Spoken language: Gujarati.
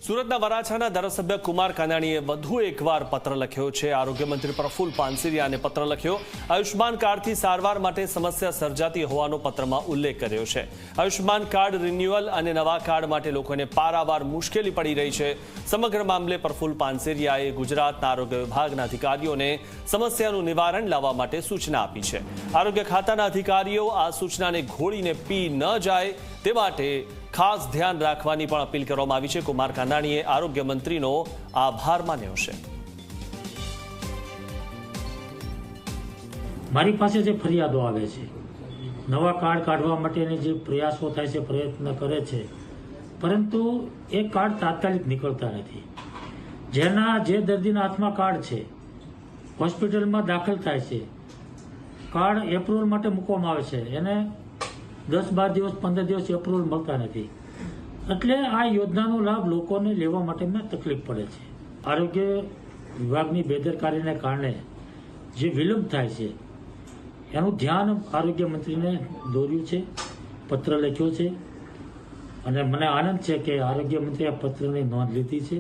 સુરતના વરાછાના ધારાસભ્ય કુમાર કાનાણીએ વધુ એકવાર પત્ર લખ્યો છે. આરોગ્ય મંત્રી પ્રફુલ્લ પાનસેરિયાને પત્ર લખ્યો. આયુષ્માન કાર્ડથી સારવાર માટે સમસ્યા સર્જાતી હોવાનો પત્રમાં ઉલ્લેખ કર્યો છે. આયુષ્માન કાર્ડ રિન્યુઅલ અને નવા કાર્ડ માટે લોકોને પારાવાર મુશ્કેલી પડી રહી છે. સમગ્ર મામલે પ્રફુલ્લ પાનસેરિયાએ ગુજરાતના આરોગ્ય વિભાગના અધિકારીઓને સમસ્યાનું નિવારણ લાવવા માટે સૂચના આપી છે. આરોગ્ય ખાતાના અધિકારીઓ આ સૂચનાને ઘોળીને પી ન જાય તે માટે ખાસ ધ્યાન રાખવાની પણ અપીલ કરવામાં આવી છે. કુમાર કાનાણીએ આરોગ્ય મંત્રીનો આભાર માન્યો છે. મારી પાસે જે ફરિયાદો આવે છે, નવા કાર્ડ કાઢવા માટેની જે પ્રયાસો થાય છે, પ્રયત્ન કરે છે, પરંતુ એ કાર્ડ તાત્કાલિક નીકળતા નથી. જે દર્દીના હાથમાં કાર્ડ છે, હોસ્પિટલમાં દાખલ થાય છે, કાર્ડ એપ્રુવલ માટે મૂકવામાં આવે છે, એને 10-12 દિવસ 15 દિવસ એપ્રુવલ મળતા નથી. એટલે આ યોજનાનો લાભ લોકોને લેવા માટે તકલીફ પડે છે. આરોગ્ય વિભાગની બેદરકારીને કારણે જે વિલંબ થાય છે એનું ધ્યાન આરોગ્ય મંત્રીને દોર્યું છે, પત્ર લખ્યો છે અને મને આનંદ છે કે આરોગ્ય મંત્રીએ આ પત્રની નોંધ લીધી છે.